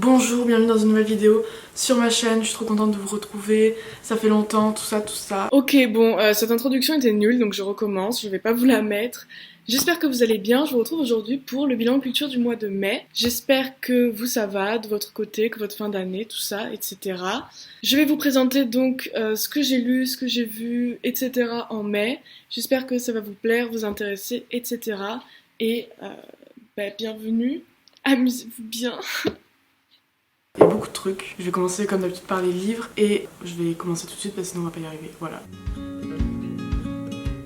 Bonjour, bienvenue dans une nouvelle vidéo sur ma chaîne, je suis trop contente de vous retrouver, ça fait longtemps, tout ça. Ok, bon, cette introduction était nulle, donc je recommence, je vais pas vous la mettre. J'espère que vous allez bien, je vous retrouve aujourd'hui pour le bilan culture du mois de mai. J'espère que vous ça va de votre côté, que votre fin d'année, tout ça, etc. Je vais vous présenter donc ce que j'ai lu, ce que j'ai vu, etc. en mai. J'espère que ça va vous plaire, vous intéresser, etc. Et bienvenue, amusez-vous bien. Il y a beaucoup de trucs. Je vais commencer comme d'habitude par les livres et je vais commencer tout de suite parce que sinon on va pas y arriver. Voilà.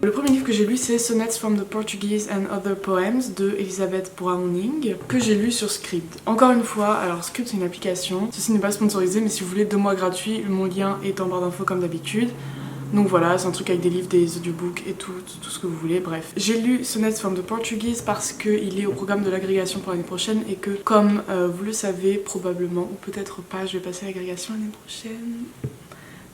Le premier livre que j'ai lu c'est Sonnets from the Portuguese and Other Poems de Elizabeth Browning que j'ai lu sur Scribd. Encore une fois, alors Scribd c'est une application. Ceci n'est pas sponsorisé mais si vous voulez 2 mois gratuits, mon lien est en barre d'infos comme d'habitude. Donc voilà, c'est un truc avec des livres, des audiobooks et tout ce que vous voulez, bref. J'ai lu Sonnets from the Portuguese parce qu'il est au programme de l'agrégation pour l'année prochaine et que, comme vous le savez probablement, ou peut-être pas, je vais passer à l'agrégation l'année prochaine.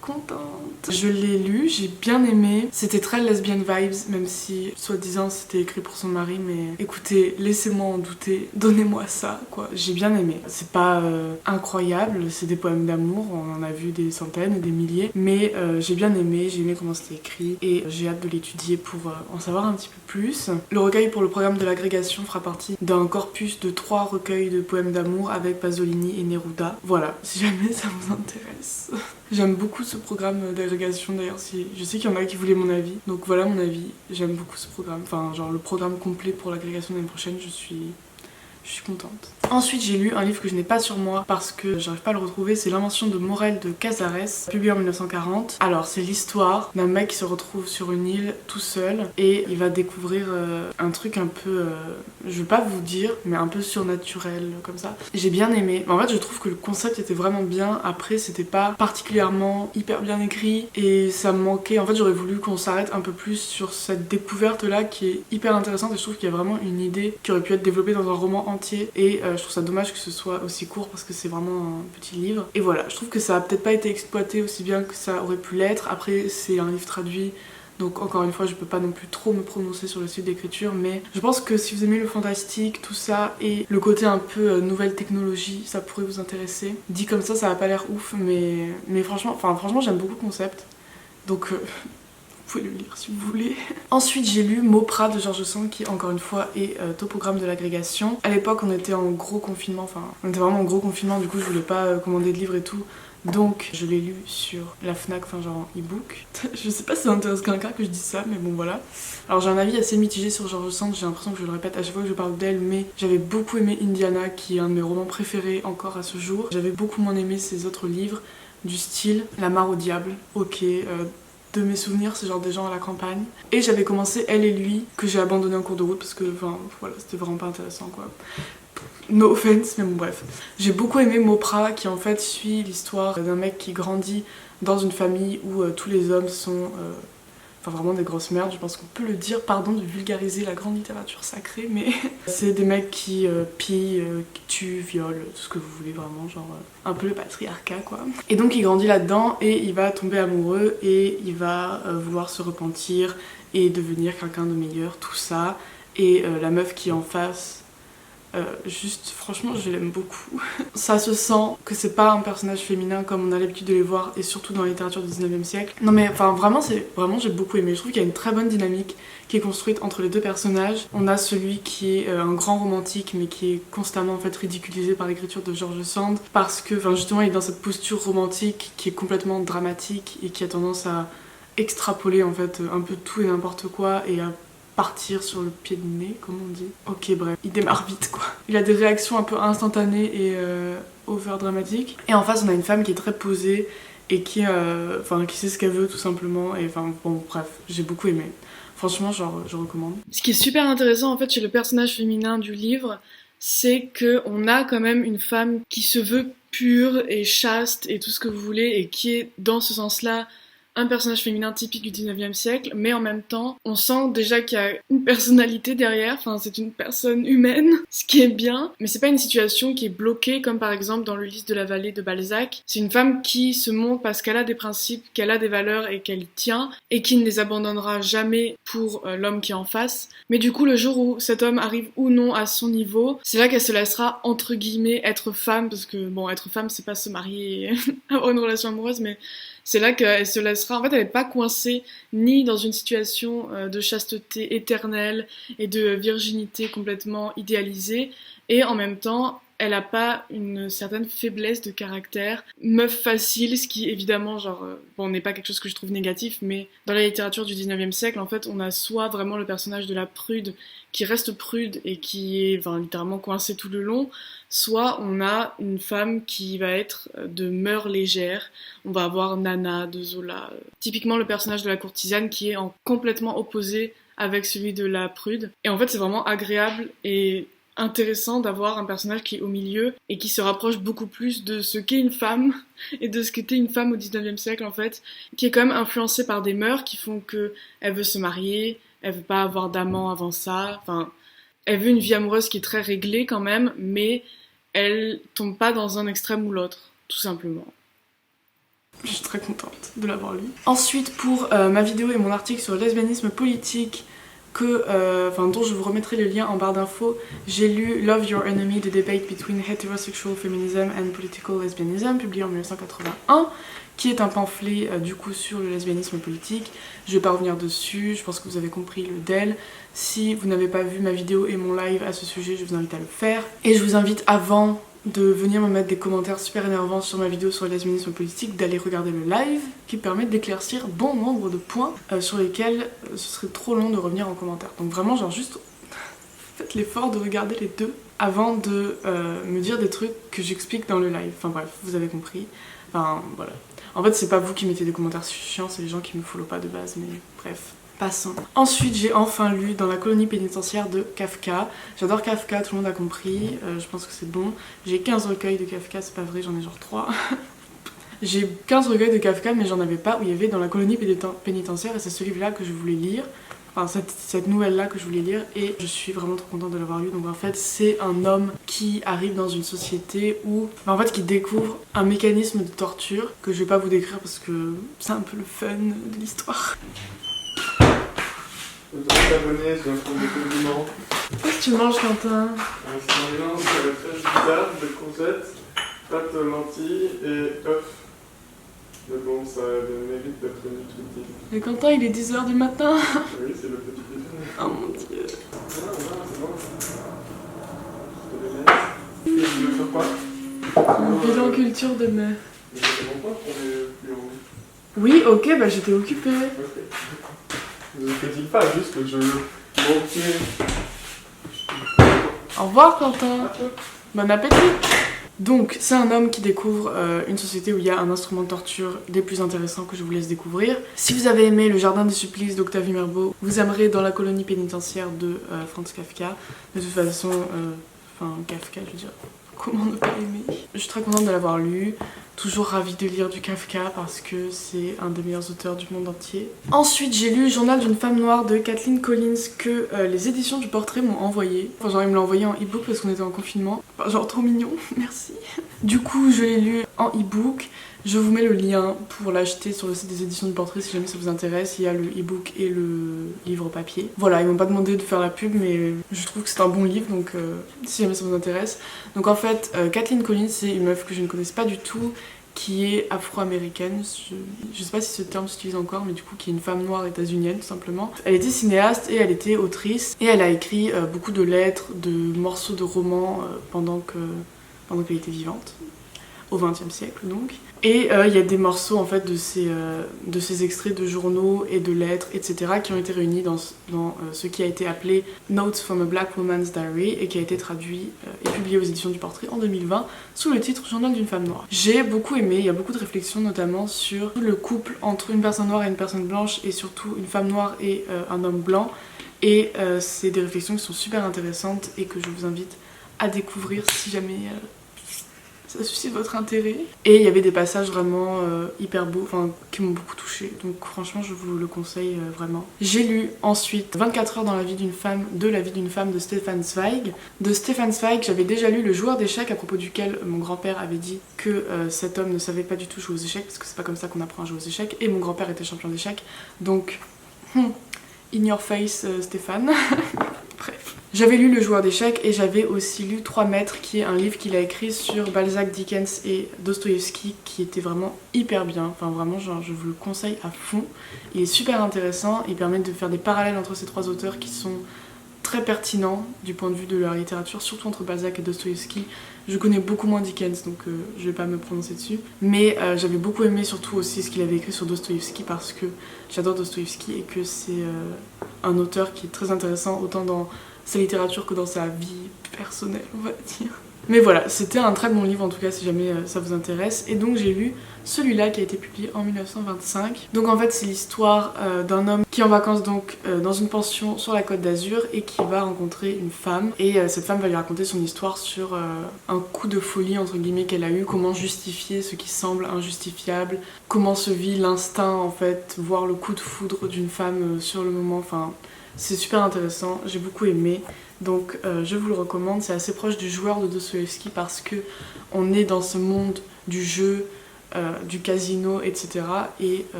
Contente. Je l'ai lu, j'ai bien aimé. C'était très lesbian vibes, même si soi-disant c'était écrit pour son mari, mais écoutez, laissez-moi en douter, donnez-moi ça, quoi. J'ai bien aimé. C'est pas incroyable, c'est des poèmes d'amour, on en a vu des centaines et des milliers, mais j'ai bien aimé, j'ai aimé comment c'était écrit et j'ai hâte de l'étudier pour en savoir un petit peu plus. Le recueil pour le programme de l'agrégation fera partie d'un corpus de 3 recueils de poèmes d'amour avec Pasolini et Neruda. Voilà, si jamais ça vous intéresse. J'aime beaucoup ce programme d'agrégation d'ailleurs, je sais qu'il y en a qui voulaient mon avis, donc voilà mon avis, j'aime beaucoup ce programme, enfin genre le programme complet pour l'agrégation l'année prochaine, je suis contente. Ensuite j'ai lu un livre que je n'ai pas sur moi parce que j'arrive pas à le retrouver, c'est L'invention de Morel de Casares, publié en 1940. Alors c'est l'histoire d'un mec qui se retrouve sur une île tout seul et il va découvrir un truc un peu, je vais pas vous dire, mais un peu surnaturel comme ça. J'ai bien aimé, en fait je trouve que le concept était vraiment bien, après c'était pas particulièrement hyper bien écrit et ça me manquait, en fait j'aurais voulu qu'on s'arrête un peu plus sur cette découverte là qui est hyper intéressante et je trouve qu'il y a vraiment une idée qui aurait pu être développée dans un roman entier et je trouve ça dommage que ce soit aussi court parce que c'est vraiment un petit livre. Et voilà, je trouve que ça a peut-être pas été exploité aussi bien que ça aurait pu l'être. Après, c'est un livre traduit, donc encore une fois, je peux pas non plus trop me prononcer sur le style d'écriture, mais je pense que si vous aimez le fantastique, tout ça, et le côté un peu nouvelle technologie, ça pourrait vous intéresser. Dit comme ça va pas l'air ouf, mais franchement j'aime beaucoup le concept. Donc vous pouvez le lire si vous voulez. Ensuite j'ai lu Mauprat de George Sand qui encore une fois est au programme de l'agrégation. À l'époque on était en gros confinement, enfin on était vraiment en gros confinement, du coup je voulais pas commander de livres et tout. Donc je l'ai lu sur la Fnac, enfin genre en e-book. Je sais pas si ça intéresse quelqu'un que je dise ça, mais bon voilà. Alors j'ai un avis assez mitigé sur George Sand, j'ai l'impression que je le répète à chaque fois que je parle d'elle, mais j'avais beaucoup aimé Indiana qui est un de mes romans préférés encore à ce jour. J'avais beaucoup moins aimé ses autres livres du style La mare au diable, ok, de mes souvenirs, c'est genre des gens à la campagne. Et j'avais commencé Elle et lui, que j'ai abandonné en cours de route parce que, enfin, voilà, c'était vraiment pas intéressant, quoi. No offense, mais bon, bref. J'ai beaucoup aimé Mauprat, qui en fait suit l'histoire d'un mec qui grandit dans une famille où tous les hommes sont enfin vraiment des grosses merdes, je pense qu'on peut le dire, pardon de vulgariser la grande littérature sacrée, mais c'est des mecs qui pillent, qui tuent, violent, tout ce que vous voulez vraiment, genre un peu le patriarcat quoi. Et donc il grandit là-dedans et il va tomber amoureux et il va vouloir se repentir et devenir quelqu'un de meilleur, tout ça. Et la meuf qui est en face, juste franchement je l'aime beaucoup. Ça se sent que c'est pas un personnage féminin comme on a l'habitude de les voir et surtout dans la littérature du 19e siècle. Non mais enfin vraiment j'ai beaucoup aimé. Je trouve qu'il y a une très bonne dynamique qui est construite entre les deux personnages. On a celui qui est un grand romantique mais qui est constamment en fait ridiculisé par l'écriture de George Sand parce que enfin justement il est dans cette posture romantique qui est complètement dramatique et qui a tendance à extrapoler en fait un peu tout et n'importe quoi et à partir sur le pied de nez, comme on dit. Ok, bref, il démarre vite quoi. Il a des réactions un peu instantanées et over dramatiques. Et en face, on a une femme qui est très posée et qui sait ce qu'elle veut tout simplement. Et enfin, bon, bref, j'ai beaucoup aimé. Franchement, genre, je recommande. Ce qui est super intéressant en fait chez le personnage féminin du livre, c'est qu'on a quand même une femme qui se veut pure et chaste et tout ce que vous voulez et qui est dans ce sens-là un personnage féminin typique du 19e siècle, mais en même temps, on sent déjà qu'il y a une personnalité derrière, enfin c'est une personne humaine, ce qui est bien, mais c'est pas une situation qui est bloquée comme par exemple dans l'Ulysse de la vallée de Balzac. C'est une femme qui se montre parce qu'elle a des principes, qu'elle a des valeurs et qu'elle y tient, et qui ne les abandonnera jamais pour l'homme qui est en face. Mais du coup, le jour où cet homme arrive ou non à son niveau, c'est là qu'elle se laissera, entre guillemets, être femme, parce que bon, être femme, c'est pas se marier et avoir une relation amoureuse, mais c'est là qu'elle se laissera, en fait, elle n'est pas coincée ni dans une situation de chasteté éternelle et de virginité complètement idéalisée, et en même temps, elle a pas une certaine faiblesse de caractère, meuf facile, ce qui évidemment, genre, bon, n'est pas quelque chose que je trouve négatif, mais dans la littérature du 19e siècle, en fait, on a soit vraiment le personnage de la prude qui reste prude et qui est littéralement coincée tout le long, soit on a une femme qui va être de mœurs légères. On va avoir Nana de Zola, typiquement le personnage de la courtisane qui est en complètement opposé avec celui de la prude. Et en fait, c'est vraiment agréable et intéressant d'avoir un personnage qui est au milieu et qui se rapproche beaucoup plus de ce qu'est une femme et de ce qu'était une femme au 19e siècle en fait, qui est quand même influencée par des mœurs qui font que elle veut se marier, elle veut pas avoir d'amant avant ça, enfin, elle veut une vie amoureuse qui est très réglée quand même, mais elle tombe pas dans un extrême ou l'autre, tout simplement. Je suis très contente de l'avoir lu. Ensuite, pour ma vidéo et mon article sur le lesbianisme politique, dont je vous remettrai le lien en barre d'infos, j'ai lu Love Your Enemy, The Debate Between Heterosexual Feminism and Political Lesbianism, publié en 1981, qui est un pamphlet du coup sur le lesbianisme politique. Je vais pas revenir dessus, je pense que vous avez compris le DEL. Si vous n'avez pas vu ma vidéo et mon live à ce sujet, je vous invite à le faire. Et je vous invite, avant de venir me mettre des commentaires super énervants sur ma vidéo sur le lesbianisme politique, d'aller regarder le live qui permet d'éclaircir bon nombre de points sur lesquels ce serait trop long de revenir en commentaire. Donc vraiment, genre juste faites l'effort de regarder les deux avant de me dire des trucs que j'explique dans le live. Enfin bref, vous avez compris. Enfin voilà. En fait, c'est pas vous qui mettez des commentaires chiants, c'est les gens qui me follow pas de base, mais bref. Passons. Ensuite, j'ai enfin lu Dans la colonie pénitentiaire de Kafka. J'adore Kafka, tout le monde a compris, je pense que c'est bon. J'ai 15 recueils de Kafka, c'est pas vrai, j'en ai genre 3. J'ai 15 recueils de Kafka, mais j'en avais pas où il y avait Dans la colonie pénitentiaire, et c'est ce livre-là que je voulais lire. Enfin, cette nouvelle-là que je voulais lire, et je suis vraiment trop contente de l'avoir lu. Donc en fait, c'est un homme qui arrive dans une société où, qui découvre un mécanisme de torture que je vais pas vous décrire parce que c'est un peu le fun de l'histoire. Vous devez t'abonner, je vais prendre des compliments. Qu'est-ce que tu manges, Quentin? C'est un mélange de fraîche bizarre, de courgettes, pâte lentilles et œufs. Mais bon, ça mérite d'être nutritif. Mais Quentin, il est 10h du matin. Oui, c'est le petit déjeuner. Oh mon dieu. Voilà, c'est bon. Je te les laisse. Et tu veux faire quoi? Mon bilan culture de mai. Mais ça fait longtemps qu'on est plus en... Oui, ok, bah j'étais occupée. Ok. Ne fait-il pas juste que je... Ok. Au revoir, Quentin. Bon appétit. Donc, c'est un homme qui découvre une société où il y a un instrument de torture des plus intéressants que je vous laisse découvrir. Si vous avez aimé Le Jardin des Supplices d'Octavie Mirbeau, vous aimerez Dans la colonie pénitentiaire de Franz Kafka. De toute façon, Kafka, je veux dire, comment ne pas aimer? Je suis très contente de l'avoir lu. Toujours ravie de lire du Kafka parce que c'est un des meilleurs auteurs du monde entier. Ensuite, j'ai lu Journal d'une femme noire de Kathleen Collins que les éditions du Portrait m'ont envoyé. Enfin, genre, ils me l'ont envoyé en e-book parce qu'on était en confinement. Enfin, genre, trop mignon, merci. Du coup, je l'ai lu en e-book. Je vous mets le lien pour l'acheter sur le site des éditions du Portrait si jamais ça vous intéresse. Il y a le e-book et le livre papier. Voilà, ils m'ont pas demandé de faire la pub, mais je trouve que c'est un bon livre, donc si jamais ça vous intéresse. Donc en fait, Kathleen Collins, c'est une meuf que je ne connaissais pas du tout, qui est afro-américaine, je sais pas si ce terme s'utilise encore, mais du coup qui est une femme noire états-unienne tout simplement. Elle était cinéaste et elle était autrice, et elle a écrit beaucoup de lettres, de morceaux de romans pendant qu'elle était vivante, au XXe siècle donc. Et il y a des morceaux en fait de ces extraits de journaux et de lettres, etc. qui ont été réunis dans ce qui a été appelé Notes from a Black Woman's Diary et qui a été traduit et publié aux éditions du Portrait en 2020 sous le titre Journal d'une femme noire. J'ai beaucoup aimé, il y a beaucoup de réflexions notamment sur le couple entre une personne noire et une personne blanche et surtout une femme noire et un homme blanc. Et c'est des réflexions qui sont super intéressantes et que je vous invite à découvrir si jamais ça suscite votre intérêt. Et il y avait des passages vraiment hyper beaux, enfin qui m'ont beaucoup touchée. Donc franchement, je vous le conseille vraiment. J'ai lu ensuite 24 heures dans la vie d'une femme, de Stefan Zweig. De Stefan Zweig, j'avais déjà lu Le joueur d'échecs, à propos duquel mon grand-père avait dit que cet homme ne savait pas du tout jouer aux échecs, parce que c'est pas comme ça qu'on apprend à jouer aux échecs. Et mon grand-père était champion d'échecs, donc in your face, Stéphane. Bref. J'avais lu Le joueur d'échecs et j'avais aussi lu 3 mètres, qui est un livre qu'il a écrit sur Balzac, Dickens et Dostoïevski, qui était vraiment hyper bien. Enfin vraiment, genre, je vous le conseille à fond. Il est super intéressant, il permet de faire des parallèles entre ces 3 auteurs qui sont très pertinents du point de vue de leur littérature, surtout entre Balzac et Dostoïevski. Je connais beaucoup moins Dickens, donc je vais pas me prononcer dessus. Mais j'avais beaucoup aimé surtout aussi ce qu'il avait écrit sur Dostoïevski, parce que j'adore Dostoïevski et que c'est un auteur qui est très intéressant, autant dans sa littérature que dans sa vie personnelle, on va dire. Mais voilà, c'était un très bon livre en tout cas si jamais ça vous intéresse. Et donc j'ai lu celui-là qui a été publié en 1925. Donc en fait c'est l'histoire d'un homme qui est en vacances donc dans une pension sur la Côte d'Azur et qui va rencontrer une femme. Et cette femme va lui raconter son histoire sur un coup de folie entre guillemets qu'elle a eu, comment justifier ce qui semble injustifiable, comment se vit l'instinct en fait, voir le coup de foudre d'une femme sur le moment, enfin... C'est super intéressant, j'ai beaucoup aimé, donc je vous le recommande. C'est assez proche du joueur de Dostoïevski parce que on est dans ce monde du jeu, du casino, etc. Et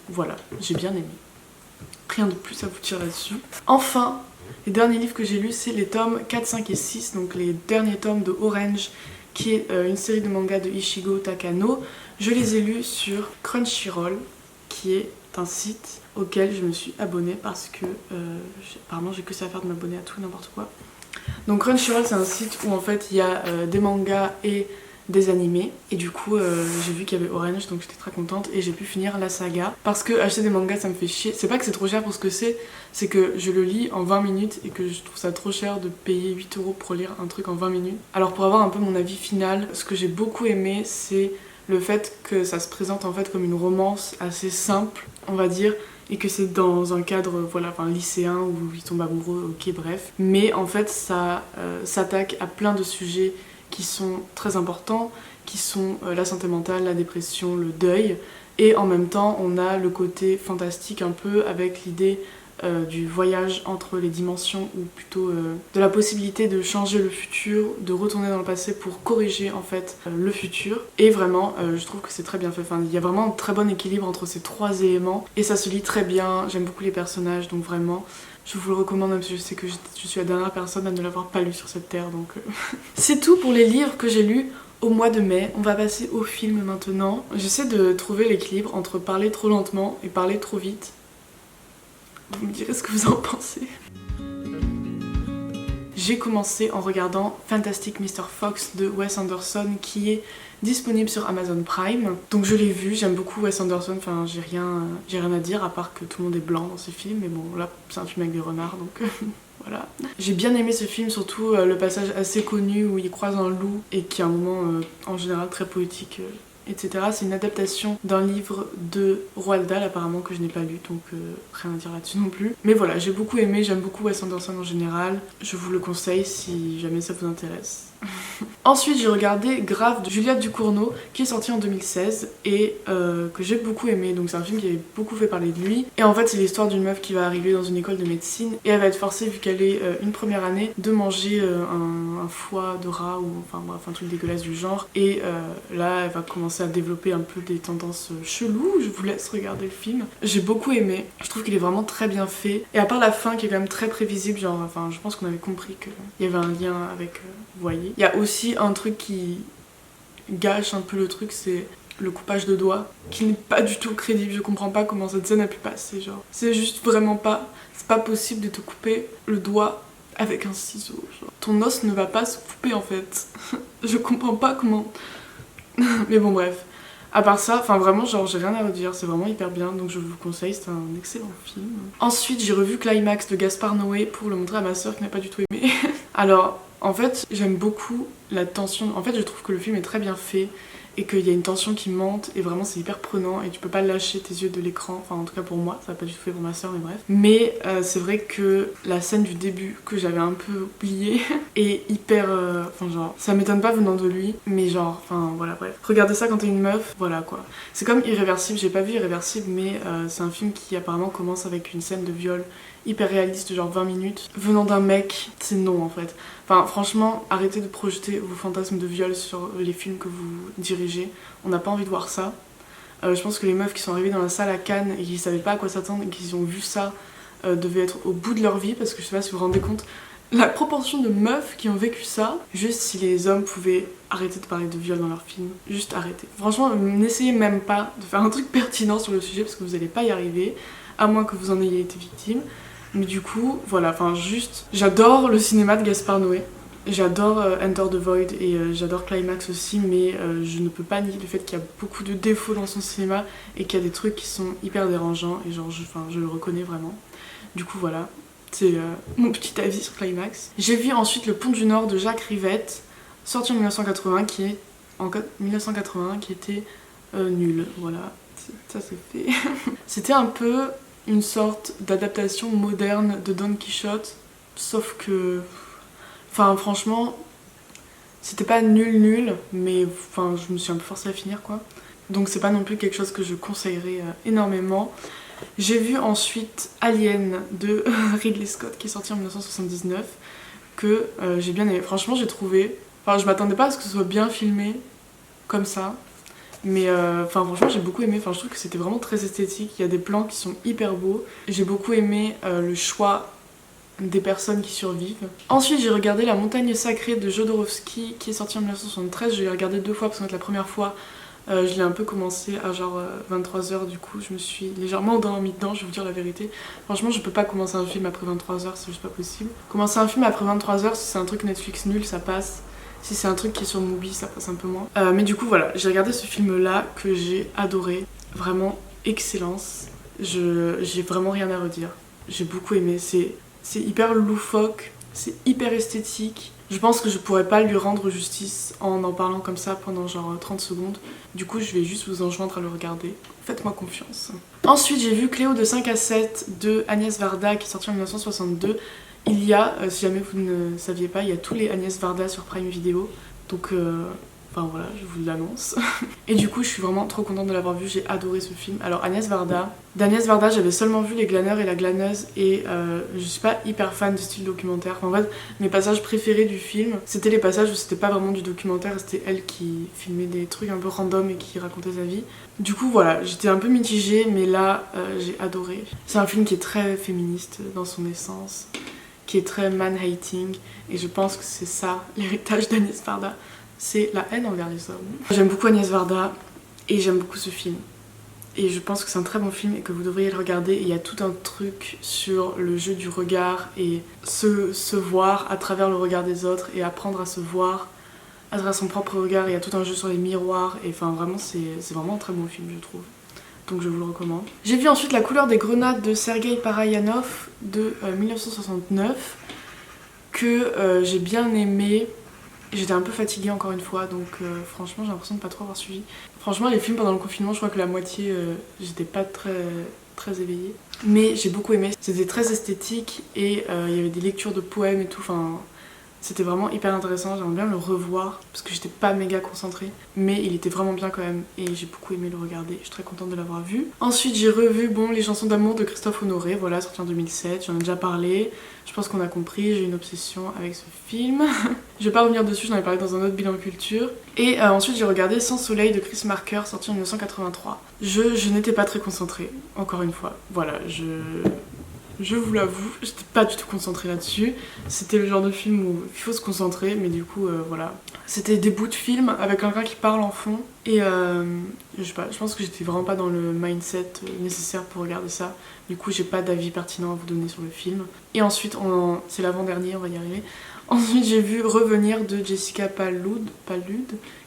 voilà, j'ai bien aimé. Rien de plus à vous dire là-dessus. Enfin, les derniers livres que j'ai lus, c'est les tomes 4, 5 et 6, donc les derniers tomes de Orange, qui est une série de mangas de Ichigo Takano. Je les ai lus sur Crunchyroll, qui est un site auquel je me suis abonnée parce que apparemment j'ai que ça à faire de m'abonner à tout n'importe quoi. Donc Crunchyroll c'est un site où en fait il y a des mangas et des animés et du coup j'ai vu qu'il y avait Orange, donc j'étais très contente et j'ai pu finir la saga parce que acheter des mangas ça me fait chier. C'est pas que c'est trop cher pour ce que c'est que je le lis en 20 minutes et que je trouve ça trop cher de payer 8 € pour lire un truc en 20 minutes. Alors pour avoir un peu mon avis final, ce que j'ai beaucoup aimé c'est le fait que ça se présente en fait comme une romance assez simple, on va dire, et que c'est dans un cadre voilà, enfin, lycéen où ils tombent amoureux, ok bref. Mais en fait ça s'attaque à plein de sujets qui sont très importants, qui sont la santé mentale, la dépression, le deuil. Et en même temps on a le côté fantastique un peu avec l'idée du voyage entre les dimensions, ou plutôt de la possibilité de changer le futur, de retourner dans le passé pour corriger en fait le futur. Et vraiment je trouve que c'est très bien fait, enfin, il y a vraiment un très bon équilibre entre ces 3 éléments et ça se lit très bien. J'aime beaucoup les personnages, donc vraiment je vous le recommande, même si je sais que je suis la dernière personne à ne l'avoir pas lu sur cette terre, donc c'est tout pour les livres que j'ai lus au mois de mai. On va passer au film maintenant. J'essaie de trouver l'équilibre entre parler trop lentement et parler trop vite. Vous me direz ce que vous en pensez. J'ai commencé en regardant Fantastic Mr. Fox de Wes Anderson, qui est disponible sur Amazon Prime. Donc je l'ai vu, j'aime beaucoup Wes Anderson, enfin j'ai rien à dire à part que tout le monde est blanc dans ces films, mais bon là c'est un film avec des renards donc voilà. J'ai bien aimé ce film, surtout le passage assez connu où il croise un loup et qui est un moment en général très poétique. Etc. C'est une adaptation d'un livre de Roald Dahl apparemment que je n'ai pas lu, donc rien à dire là-dessus non plus. Mais voilà, j'ai beaucoup aimé, j'aime beaucoup Wes Anderson en général. Je vous le conseille si jamais ça vous intéresse. Ensuite j'ai regardé Grave de Juliette Ducournau qui est sorti en 2016 et que j'ai beaucoup aimé. Donc c'est un film qui avait beaucoup fait parler de lui. Et en fait c'est l'histoire d'une meuf qui va arriver dans une école de médecine et elle va être forcée, vu qu'elle est une première année, de manger un foie de rat ou enfin bref un truc dégueulasse du genre. Et là elle va commencer à développer un peu des tendances cheloues. Je vous laisse regarder le film. J'ai beaucoup aimé. Je trouve qu'il est vraiment très bien fait. Et à part la fin qui est quand même très prévisible, genre enfin je pense qu'on avait compris qu'il y avait un lien avec vous voyez. Il y a aussi un truc qui gâche un peu le truc, c'est le coupage de doigts, qui n'est pas du tout crédible. Je comprends pas comment cette scène a pu passer, genre. C'est juste vraiment pas... C'est pas possible de te couper le doigt avec un ciseau, genre. Ton os ne va pas se couper en fait. Je comprends pas comment... Mais bon bref. À part ça, enfin vraiment genre j'ai rien à redire, c'est vraiment hyper bien, donc je vous le conseille, c'est un excellent film. Ensuite j'ai revu Climax de Gaspard Noé pour le montrer à ma soeur qui n'a pas du tout aimé. Alors en fait j'aime beaucoup la tension, en fait je trouve que le film est très bien fait et qu'il y a une tension qui monte et vraiment c'est hyper prenant et tu peux pas lâcher tes yeux de l'écran, enfin en tout cas pour moi, ça va pas du tout fait pour ma soeur mais bref. Mais c'est vrai que la scène du début que j'avais un peu oubliée est hyper, enfin genre ça m'étonne pas venant de lui, mais genre enfin voilà bref. Regardez ça quand t'es une meuf, voilà quoi. C'est comme Irréversible, j'ai pas vu Irréversible mais c'est un film qui apparemment commence avec une scène de viol hyper réaliste de genre 20 minutes. Venant d'un mec, c'est non en fait. Enfin franchement, arrêtez de projeter vos fantasmes de viol sur les films que vous dirigez. On n'a pas envie de voir ça. Je pense que les meufs qui sont arrivées dans la salle à Cannes et qui savaient pas à quoi s'attendre et qui ont vu ça devaient être au bout de leur vie, parce que je sais pas si vous vous rendez compte la proportion de meufs qui ont vécu ça. Juste si les hommes pouvaient arrêter de parler de viol dans leurs films, juste arrêter. Franchement, n'essayez même pas de faire un truc pertinent sur le sujet parce que vous allez pas y arriver, à moins que vous en ayez été victime. Mais du coup, voilà, enfin juste, j'adore le cinéma de Gaspard Noé. J'adore Enter the Void et j'adore Climax aussi, mais je ne peux pas nier le fait qu'il y a beaucoup de défauts dans son cinéma et qu'il y a des trucs qui sont hyper dérangeants et genre je le reconnais vraiment. Du coup voilà, c'est mon petit avis sur Climax. J'ai vu ensuite Le Pont du Nord de Jacques Rivette, sorti en 1980, qui était nul, voilà, ça c'est fait. C'était un peu une sorte d'adaptation moderne de Don Quichotte, sauf que... Enfin franchement, c'était pas nul, mais enfin je me suis un peu forcée à finir quoi. Donc c'est pas non plus quelque chose que je conseillerais énormément. J'ai vu ensuite Alien de Ridley Scott qui est sorti en 1979, que j'ai bien aimé. Franchement j'ai trouvé... Enfin je m'attendais pas à ce que ce soit bien filmé comme ça. Mais enfin franchement j'ai beaucoup aimé, enfin je trouve que c'était vraiment très esthétique, il y a des plans qui sont hyper beaux. J'ai beaucoup aimé le choix des personnes qui survivent. Ensuite j'ai regardé La Montagne Sacrée de Jodorowsky qui est sorti en 1973, je l'ai regardé 2 fois parce que la première fois je l'ai un peu commencé à genre 23h, du coup je me suis légèrement endormie dedans, je vais vous dire la vérité. Franchement je peux pas commencer un film après 23h, c'est juste pas possible. Commencer un film après 23h, si c'est un truc Netflix nul ça passe. Si c'est un truc qui est sur Mubi, ça passe un peu moins. Mais du coup, voilà, j'ai regardé ce film-là que j'ai adoré. Vraiment, excellence. J'ai vraiment rien à redire. J'ai beaucoup aimé. C'est hyper loufoque, c'est hyper esthétique. Je pense que je pourrais pas lui rendre justice en parlant comme ça pendant genre 30 secondes. Du coup, je vais juste vous enjoindre à le regarder. Faites-moi confiance. Ensuite, j'ai vu Cléo de 5 à 7 de Agnès Varda qui est sorti en 1962. Il y a, si jamais vous ne saviez pas, il y a tous les Agnès Varda sur Prime Video. Donc, enfin voilà, je vous l'annonce. Et du coup, je suis vraiment trop contente de l'avoir vu, j'ai adoré ce film. Alors, d'Agnès Varda, j'avais seulement vu Les Glaneurs et La Glaneuse et je suis pas hyper fan du style documentaire. Enfin, en fait, mes passages préférés du film, c'était les passages où c'était pas vraiment du documentaire, c'était elle qui filmait des trucs un peu random et qui racontait sa vie. Du coup, voilà, j'étais un peu mitigée, mais là, j'ai adoré. C'est un film qui est très féministe dans son essence, qui est très man-hating, et je pense que c'est ça l'héritage d'Agnès Varda, c'est la haine envers les hommes. J'aime beaucoup Agnès Varda et j'aime beaucoup ce film. Et je pense que c'est un très bon film et que vous devriez le regarder. Et il y a tout un truc sur le jeu du regard et se voir à travers le regard des autres et apprendre à se voir à travers son propre regard. Il y a tout un jeu sur les miroirs et enfin vraiment c'est vraiment un très bon film je trouve. Donc je vous le recommande. J'ai vu ensuite La couleur des grenades de Sergueï Parayanov de 1969 que j'ai bien aimé. J'étais un peu fatiguée encore une fois, donc franchement j'ai l'impression de pas trop avoir suivi. Franchement les films pendant le confinement, je crois que la moitié j'étais pas très éveillée. Mais j'ai beaucoup aimé, c'était très esthétique et il y avait des lectures de poèmes et tout, enfin... C'était vraiment hyper intéressant, j'aimerais bien le revoir parce que j'étais pas méga concentrée, mais il était vraiment bien quand même et j'ai beaucoup aimé le regarder, je suis très contente de l'avoir vu. Ensuite j'ai revu Les chansons d'amour de Christophe Honoré, voilà, sorti en 2007, j'en ai déjà parlé, je pense qu'on a compris, j'ai une obsession avec ce film. Je vais pas revenir dessus, j'en ai parlé dans un autre bilan culture. Et ensuite j'ai regardé Sans soleil de Chris Marker, sorti en 1983. Je n'étais pas très concentrée, encore une fois, voilà, je vous l'avoue, j'étais pas du tout concentrée là-dessus. C'était le genre de film où il faut se concentrer, mais du coup, voilà. C'était des bouts de film avec quelqu'un qui parle en fond. Et je sais pas, je pense que j'étais vraiment pas dans le mindset nécessaire pour regarder ça. Du coup, j'ai pas d'avis pertinent à vous donner sur le film. Et ensuite, c'est l'avant-dernier, on va y arriver. Ensuite, j'ai vu Revenir de Jessica Palud,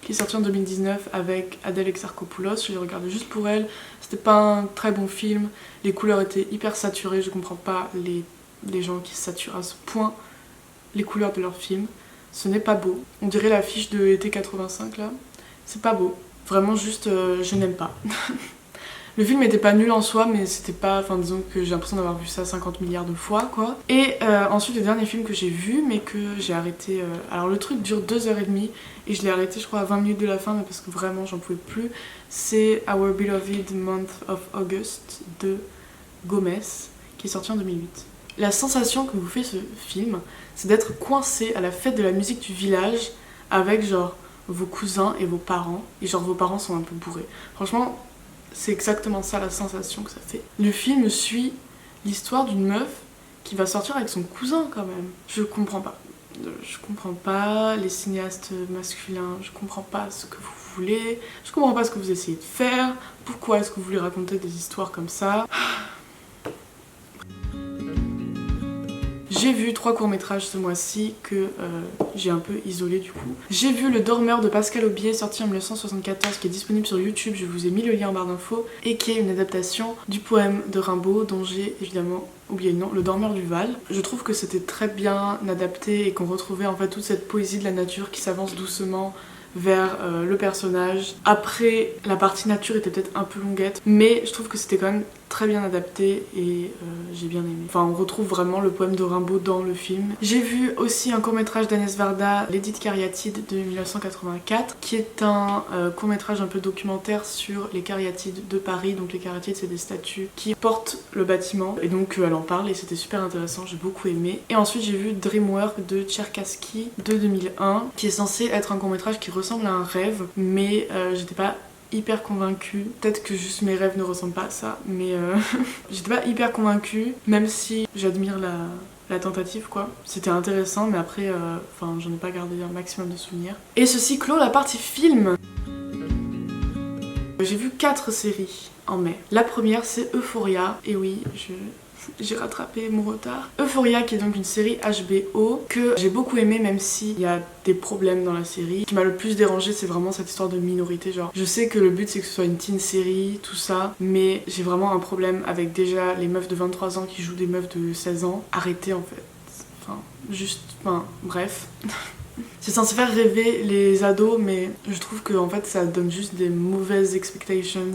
qui est sorti en 2019 avec Adèle Exarchopoulos. Je l'ai regardé juste pour elle. C'était pas un très bon film. Les couleurs étaient hyper saturées. Je comprends pas les gens qui saturent à ce point les couleurs de leurs films. Ce n'est pas beau. On dirait l'affiche de Été 85 là. C'est pas beau. Vraiment juste, je n'aime pas. Le film était pas nul en soi, mais c'était pas... Enfin, disons que j'ai l'impression d'avoir vu ça 50 milliards de fois, quoi. Et ensuite, le dernier film que j'ai vu, mais que j'ai arrêté... Alors, le truc dure 2h30, et je l'ai arrêté, je crois, à 20 minutes de la fin, mais parce que vraiment, j'en pouvais plus. C'est Our Beloved Month of August de Gomez, qui est sorti en 2008. La sensation que vous fait ce film, c'est d'être coincé à la fête de la musique du village, avec, genre, vos cousins et vos parents, et genre, vos parents sont un peu bourrés. Franchement... C'est exactement ça la sensation que ça fait. Le film suit l'histoire d'une meuf qui va sortir avec son cousin quand même. Je comprends pas. Je comprends pas les cinéastes masculins, je comprends pas ce que vous voulez, je comprends pas ce que vous essayez de faire, pourquoi est-ce que vous voulez raconter des histoires comme ça. J'ai vu 3 courts-métrages ce mois-ci que j'ai un peu isolé du coup. J'ai vu Le Dormeur de Pascal Aubier, sorti en 1974, qui est disponible sur YouTube, je vous ai mis le lien en barre d'infos, et qui est une adaptation du poème de Rimbaud, dont j'ai évidemment oublié le nom, Le Dormeur du Val. Je trouve que c'était très bien adapté et qu'on retrouvait en fait toute cette poésie de la nature qui s'avance doucement vers le personnage. Après, la partie nature était peut-être un peu longuette, mais je trouve que c'était quand même très bien adapté et j'ai bien aimé. Enfin, on retrouve vraiment le poème de Rimbaud dans le film. J'ai vu aussi un court-métrage d'Agnès Varda, L'édit de Cariatide de 1984, qui est un court-métrage un peu documentaire sur les cariatides de Paris. Donc les cariatides, c'est des statues qui portent le bâtiment, et donc elle en parle et c'était super intéressant, j'ai beaucoup aimé. Et ensuite j'ai vu Dreamwork de Tcherkassky de 2001, qui est censé être un court-métrage qui ressemble à un rêve, mais j'étais pas hyper convaincue. Peut-être que juste mes rêves ne ressemblent pas à ça, mais j'étais pas hyper convaincue, même si j'admire la tentative quoi. C'était intéressant, mais après, enfin, j'en ai pas gardé un maximum de souvenirs. Et ceci clôt la partie film. J'ai vu 4 séries en mai. La première c'est Euphoria, et oui, j'ai rattrapé mon retard. Euphoria, qui est donc une série HBO que j'ai beaucoup aimée, même s'il y a des problèmes dans la série. Ce qui m'a le plus dérangé, c'est vraiment cette histoire de minorité. Genre, je sais que le but c'est que ce soit une teen série, tout ça, mais j'ai vraiment un problème avec déjà les meufs de 23 ans qui jouent des meufs de 16 ans. Arrêtez en fait. Enfin, bref. C'est censé faire rêver les ados, mais je trouve que en fait ça donne juste des mauvaises expectations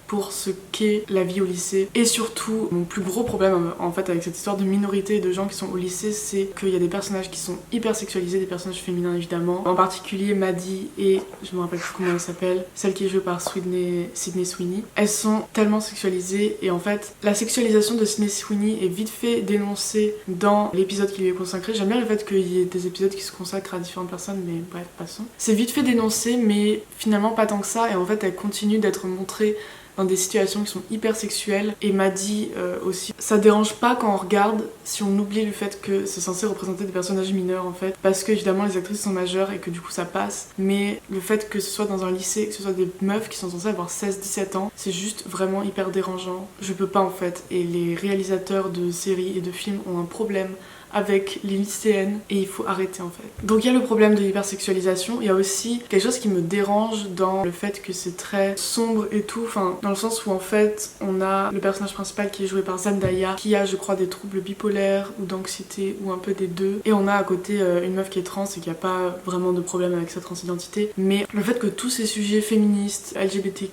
pour ce qu'est la vie au lycée. Et surtout, mon plus gros problème en fait avec cette histoire de minorité et de gens qui sont au lycée, c'est qu'il y a des personnages qui sont hyper sexualisés, des personnages féminins évidemment. En particulier Maddie et, je me rappelle plus comment elle s'appelle, celle qui est jouée par Sydney Sweeney. Elles sont tellement sexualisées, et en fait la sexualisation de Sydney Sweeney est vite fait dénoncée dans l'épisode qui lui est consacré. J'aime bien le fait qu'il y ait des épisodes qui se consacrent à différentes personnes, mais bref, passons. C'est vite fait dénoncé, mais finalement pas tant que ça, et en fait elle continue d'être montrée dans des situations qui sont hyper sexuelles. Et Maddie aussi. Ça dérange pas quand on regarde si on oublie le fait que c'est censé représenter des personnages mineurs en fait, parce que évidemment les actrices sont majeures et que du coup ça passe, mais le fait que ce soit dans un lycée, que ce soit des meufs qui sont censées avoir 16-17 ans, c'est juste vraiment hyper dérangeant. Je peux pas en fait, et les réalisateurs de séries et de films ont un problème avec les lycéennes et il faut arrêter en fait. Donc il y a le problème de l'hypersexualisation, il y a aussi quelque chose qui me dérange dans le fait que c'est très sombre et tout, enfin dans le sens où en fait on a le personnage principal qui est joué par Zendaya qui a je crois des troubles bipolaires ou d'anxiété ou un peu des deux, et on a à côté une meuf qui est trans et qui a pas vraiment de problème avec sa transidentité, mais le fait que tous ces sujets féministes, LGBTQ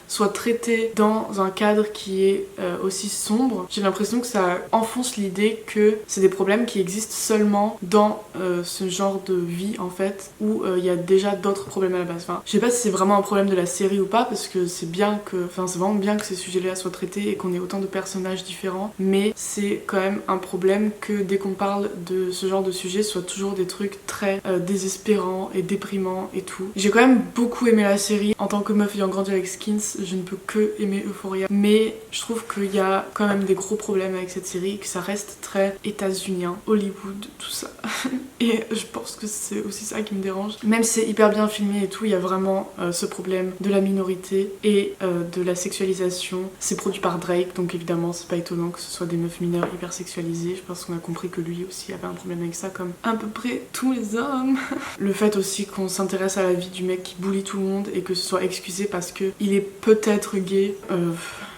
soit traité dans un cadre qui est aussi sombre, j'ai l'impression que ça enfonce l'idée que c'est des problèmes qui existent seulement dans ce genre de vie en fait, où il y a déjà d'autres problèmes à la base. Enfin, je sais pas si c'est vraiment un problème de la série ou pas, parce que c'est vraiment bien que ces sujets-là soient traités et qu'on ait autant de personnages différents, mais c'est quand même un problème que dès qu'on parle de ce genre de sujet, soit toujours des trucs très désespérants et déprimants et tout. J'ai quand même beaucoup aimé la série. En tant que meuf ayant grandi avec Skins, je ne peux que aimer Euphoria, mais je trouve qu'il y a quand même des gros problèmes avec cette série, que ça reste très états-unien, Hollywood, tout ça. Et je pense que c'est aussi ça qui me dérange. Même si c'est hyper bien filmé et tout, il y a vraiment ce problème de la minorité et de la sexualisation. C'est produit par Drake, donc évidemment c'est pas étonnant que ce soit des meufs mineures hyper sexualisées. Je pense qu'on a compris que lui aussi avait un problème avec ça, comme à peu près tous les hommes. Le fait aussi qu'on s'intéresse à la vie du mec qui bully tout le monde et que ce soit excusé parce que il est peut-être gay.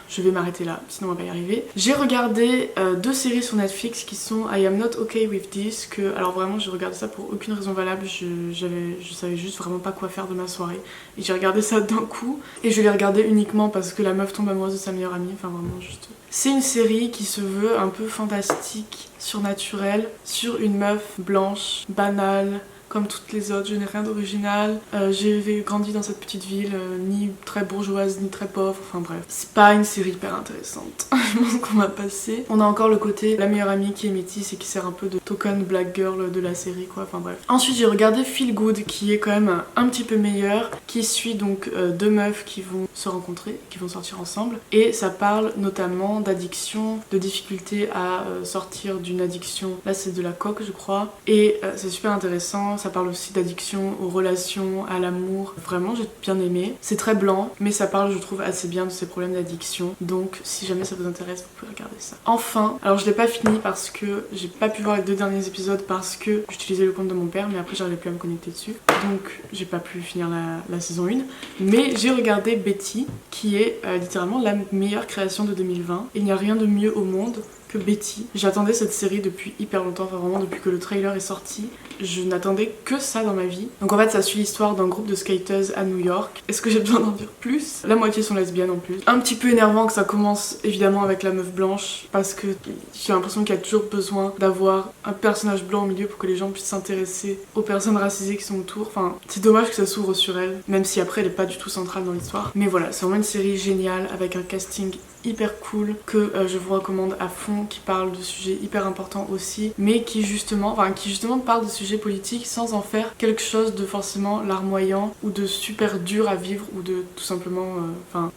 je vais m'arrêter là, sinon on va pas y arriver. J'ai regardé 2 séries sur Netflix qui sont I Am Not Okay With This, que alors vraiment j'ai regardé ça pour aucune raison valable, je savais juste vraiment pas quoi faire de ma soirée et j'ai regardé ça d'un coup et je l'ai regardé uniquement parce que la meuf tombe amoureuse de sa meilleure amie, enfin vraiment juste... C'est une série qui se veut un peu fantastique, surnaturelle, sur une meuf blanche, banale, comme toutes les autres, je n'ai rien d'original. J'ai grandi dans cette petite ville, ni très bourgeoise, ni très pauvre, enfin bref. C'est pas une série hyper intéressante, je pense qu'on va passer. On a encore le côté la meilleure amie qui est métisse et qui sert un peu de token black girl de la série, quoi, enfin bref. Ensuite j'ai regardé Feel Good, qui est quand même un petit peu meilleur, qui suit donc 2 meufs qui vont se rencontrer, qui vont sortir ensemble, et ça parle notamment d'addiction, de difficulté à sortir d'une addiction, là c'est de la coke je crois, et c'est super intéressant. Ça parle aussi d'addiction aux relations, à l'amour. Vraiment, j'ai bien aimé. C'est très blanc, mais ça parle, je trouve, assez bien de ces problèmes d'addiction. Donc, si jamais ça vous intéresse, vous pouvez regarder ça. Enfin, alors je l'ai pas fini parce que j'ai pas pu voir les 2 derniers épisodes parce que j'utilisais le compte de mon père, mais après j'arrivais plus à me connecter dessus. Donc, j'ai pas pu finir la saison 1. Mais j'ai regardé Betty, qui est littéralement la meilleure création de 2020. Il n'y a rien de mieux au monde que Betty. J'attendais cette série depuis hyper longtemps, enfin vraiment depuis que le trailer est sorti. Je n'attendais que ça dans ma vie. Donc en fait ça suit l'histoire d'un groupe de skateuses à New York. Est-ce que j'ai besoin d'en dire plus? La moitié sont lesbiennes en plus. Un petit peu énervant que ça commence évidemment avec la meuf blanche parce que j'ai l'impression qu'il y a toujours besoin d'avoir un personnage blanc au milieu pour que les gens puissent s'intéresser aux personnes racisées qui sont autour. Enfin c'est dommage que ça s'ouvre sur elle, même si après elle est pas du tout centrale dans l'histoire. Mais voilà, c'est vraiment une série géniale avec un casting hyper cool que je vous recommande à fond, qui parle de sujets hyper importants aussi, mais qui justement parle de sujets politiques sans en faire quelque chose de forcément larmoyant ou de super dur à vivre ou de tout simplement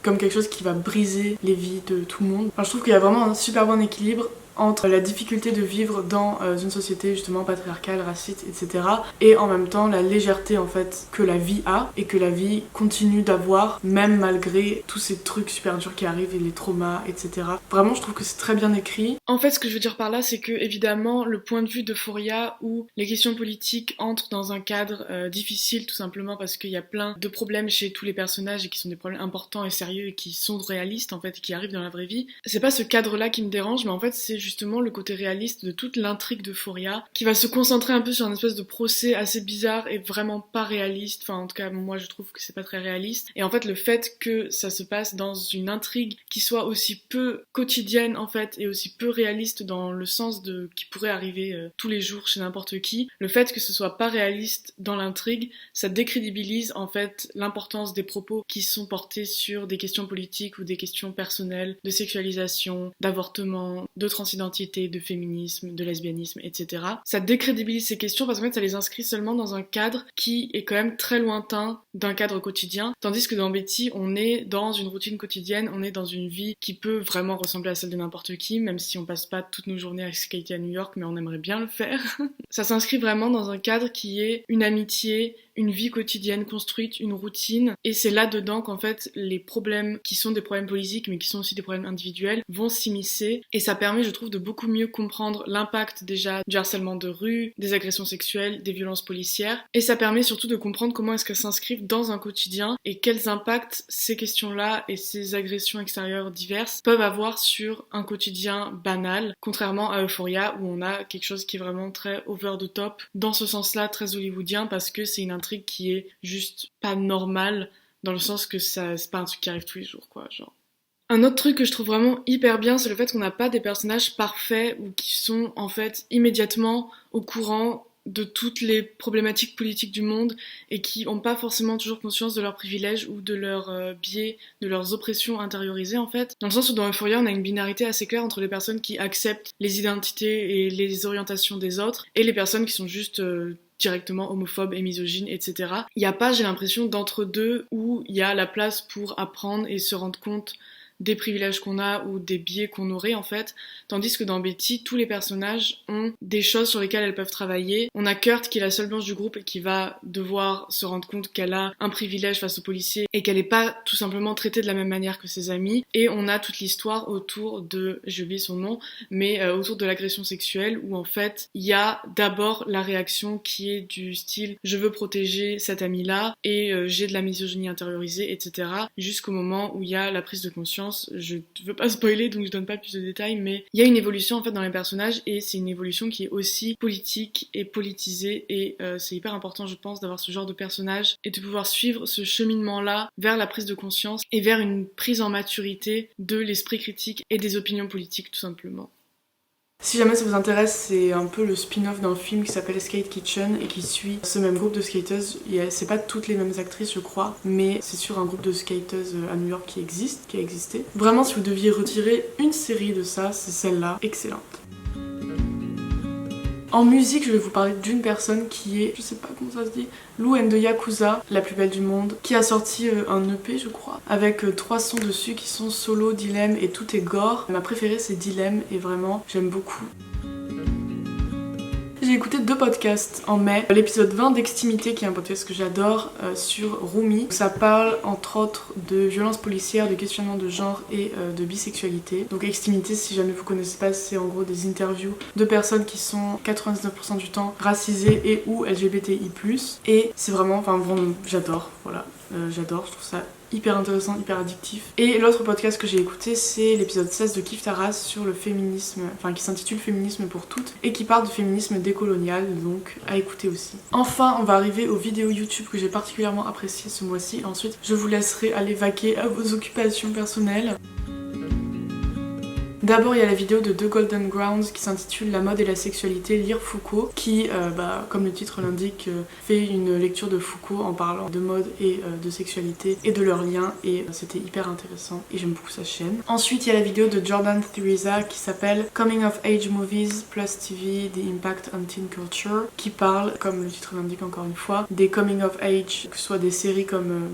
comme quelque chose qui va briser les vies de tout le monde. Enfin, je trouve qu'il y a vraiment un super bon équilibre entre la difficulté de vivre dans une société justement patriarcale, raciste, etc. et en même temps la légèreté en fait que la vie a et que la vie continue d'avoir même malgré tous ces trucs super durs qui arrivent et les traumas, etc. Vraiment je trouve que c'est très bien écrit. En fait ce que je veux dire par là c'est que évidemment le point de vue d'Euphoria où les questions politiques entrent dans un cadre difficile tout simplement parce qu'il y a plein de problèmes chez tous les personnages et qui sont des problèmes importants et sérieux et qui sont réalistes en fait et qui arrivent dans la vraie vie. C'est pas ce cadre là qui me dérange mais en fait c'est justement le côté réaliste de toute l'intrigue d'Euphoria qui va se concentrer un peu sur un espèce de procès assez bizarre et vraiment pas réaliste, enfin en tout cas moi je trouve que c'est pas très réaliste et en fait le fait que ça se passe dans une intrigue qui soit aussi peu quotidienne en fait et aussi peu réaliste dans le sens de qui pourrait arriver tous les jours chez n'importe qui, le fait que ce soit pas réaliste dans l'intrigue ça décrédibilise en fait l'importance des propos qui sont portés sur des questions politiques ou des questions personnelles, de sexualisation, d'avortement, de transidentité, de féminisme, de lesbianisme, etc. Ça décrédibilise ces questions parce qu'en fait ça les inscrit seulement dans un cadre qui est quand même très lointain d'un cadre quotidien, tandis que dans Betty on est dans une routine quotidienne, on est dans une vie qui peut vraiment ressembler à celle de n'importe qui, même si on passe pas toutes nos journées à skater à New York, mais on aimerait bien le faire. Ça s'inscrit vraiment dans un cadre qui est une amitié, une vie quotidienne construite, une routine, et c'est là-dedans qu'en fait les problèmes qui sont des problèmes politiques mais qui sont aussi des problèmes individuels vont s'immiscer, et ça permet je trouve de beaucoup mieux comprendre l'impact déjà du harcèlement de rue, des agressions sexuelles, des violences policières, et ça permet surtout de comprendre comment est-ce qu'elles s'inscrivent dans un quotidien et quels impacts ces questions-là et ces agressions extérieures diverses peuvent avoir sur un quotidien banal, contrairement à Euphoria où on a quelque chose qui est vraiment très over the top, dans ce sens-là très hollywoodien parce que c'est une intrigue qui est juste pas normale dans le sens que ça, c'est pas un truc qui arrive tous les jours quoi, genre. Un autre truc que je trouve vraiment hyper bien, c'est le fait qu'on n'a pas des personnages parfaits ou qui sont en fait immédiatement au courant de toutes les problématiques politiques du monde et qui n'ont pas forcément toujours conscience de leurs privilèges ou de leurs biais, de leurs oppressions intériorisées en fait. Dans le sens où dans Euphoria, on a une binarité assez claire entre les personnes qui acceptent les identités et les orientations des autres et les personnes qui sont juste directement homophobes et misogynes, etc. Il n'y a pas, j'ai l'impression, d'entre-deux où il y a la place pour apprendre et se rendre compte des privilèges qu'on a ou des biais qu'on aurait en fait, tandis que dans Betty, tous les personnages ont des choses sur lesquelles elles peuvent travailler. On a Kurt qui est la seule blanche du groupe et qui va devoir se rendre compte qu'elle a un privilège face aux policiers et qu'elle n'est pas tout simplement traitée de la même manière que ses amis, et on a toute l'histoire autour de, j'ai oublié son nom, mais autour de l'agression sexuelle où en fait il y a d'abord la réaction qui est du style je veux protéger cette amie là et j'ai de la misogynie intériorisée, etc., jusqu'au moment où il y a la prise de conscience conscience. Je veux pas spoiler donc je donne pas plus de détails, mais il y a une évolution en fait dans les personnages et c'est une évolution qui est aussi politique et politisée et c'est hyper important je pense d'avoir ce genre de personnage et de pouvoir suivre ce cheminement-là vers la prise de conscience et vers une prise en maturité de l'esprit critique et des opinions politiques tout simplement. Si jamais ça vous intéresse, c'est un peu le spin-off d'un film qui s'appelle Skate Kitchen et qui suit ce même groupe de skateuses. C'est pas toutes les mêmes actrices je crois, mais c'est sur un groupe de skateuses à New York qui a existé. Vraiment si vous deviez retirer une série de ça, c'est celle-là, excellente. En musique, je vais vous parler d'une personne qui est, je sais pas comment ça se dit, Lou and the Yakuza, la plus belle du monde, qui a sorti un EP je crois, avec 3 sons dessus qui sont Solo, Dilemme et Tout est gore. Ma préférée c'est Dilemme et vraiment j'aime beaucoup. J'ai écouté 2 podcasts en mai. L'épisode 20 d'Extimité, qui est un podcast que j'adore, sur Rumi. Ça parle entre autres de violences policières, de questionnement de genre et de bisexualité. Donc Extimité, si jamais vous connaissez pas, c'est en gros des interviews de personnes qui sont 99% du temps racisées et ou LGBTI+. Et c'est vraiment, j'adore, voilà. J'adore, je trouve ça hyper intéressant, hyper addictif. Et l'autre podcast que j'ai écouté, c'est l'épisode 16 de Kif Taras sur le féminisme, qui s'intitule Féminisme pour toutes et qui parle du féminisme décolonial, donc à écouter aussi. Enfin, on va arriver aux vidéos YouTube que j'ai particulièrement appréciées ce mois-ci. Ensuite, je vous laisserai aller vaquer à vos occupations personnelles. D'abord, il y a la vidéo de The Golden Grounds qui s'intitule La mode et la sexualité, lire Foucault, qui, comme le titre l'indique, fait une lecture de Foucault en parlant de mode et de sexualité et de leurs liens, et c'était hyper intéressant et j'aime beaucoup sa chaîne. Ensuite, il y a la vidéo de Jordan Theresa qui s'appelle Coming of Age Movies plus TV, The Impact on Teen Culture, qui parle, comme le titre l'indique encore une fois, des coming of age, que ce soit des séries comme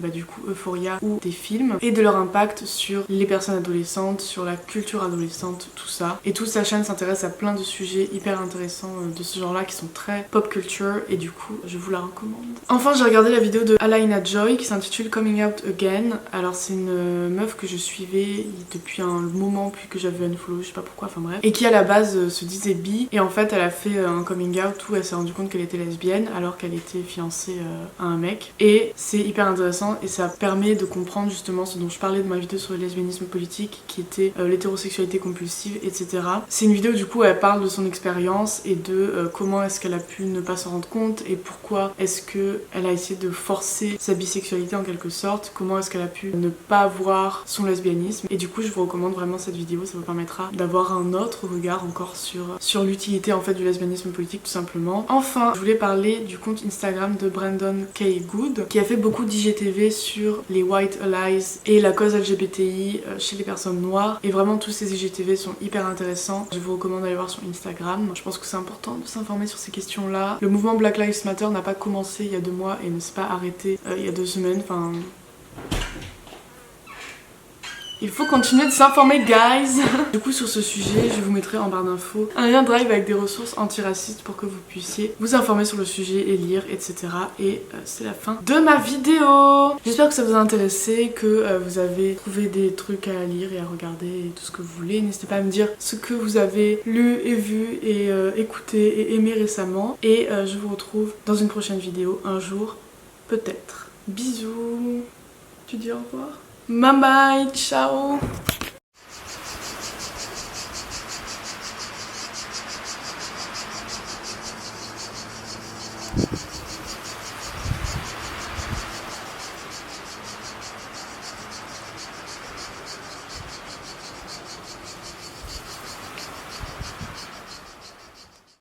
Euphoria ou des films, et de leur impact sur les personnes adolescentes, sur la culture adolescente, tout ça. Et toute sa chaîne s'intéresse à plein de sujets hyper intéressants de ce genre là qui sont très pop culture et du coup je vous la recommande. Enfin j'ai regardé la vidéo de Alaina Joy qui s'intitule Coming Out Again. Alors c'est une meuf que je suivais depuis un moment puis que j'avais unfollow, je sais pas pourquoi, enfin bref, et qui à la base se disait bi et en fait elle a fait un coming out où elle s'est rendue compte qu'elle était lesbienne alors qu'elle était fiancée à un mec, et c'est hyper intéressant et ça permet de comprendre justement ce dont je parlais de ma vidéo sur le lesbianisme politique qui était l'hétérosexualité compulsive, etc. C'est une vidéo du coup où elle parle de son expérience et de comment est-ce qu'elle a pu ne pas s'en rendre compte et pourquoi est-ce qu'elle a essayé de forcer sa bisexualité en quelque sorte, comment est-ce qu'elle a pu ne pas voir son lesbianisme, et du coup je vous recommande vraiment cette vidéo, ça vous permettra d'avoir un autre regard encore sur l'utilité en fait du lesbianisme politique tout simplement. Enfin je voulais parler du compte Instagram de Brandon K. Good qui a fait beaucoup d'IGTV sur les white allies et la cause LGBTI chez les personnes noires, et vraiment tous ces IGTV sont hyper intéressants. Je vous recommande d'aller voir sur Instagram. Je pense que c'est important de s'informer sur ces questions-là. Le mouvement Black Lives Matter n'a pas commencé il y a 2 mois et ne s'est pas arrêté il y a 2 semaines. Il faut continuer de s'informer, guys. Du coup, sur ce sujet, je vous mettrai en barre d'infos un lien Drive avec des ressources antiracistes pour que vous puissiez vous informer sur le sujet et lire, etc. Et c'est la fin de ma vidéo. J'espère que ça vous a intéressé, que vous avez trouvé des trucs à lire et à regarder et tout ce que vous voulez. N'hésitez pas à me dire ce que vous avez lu et vu et écouté et aimé récemment. Et je vous retrouve dans une prochaine vidéo, un jour, peut-être. Bisous. Tu dis au revoir? Bye bye, ciao.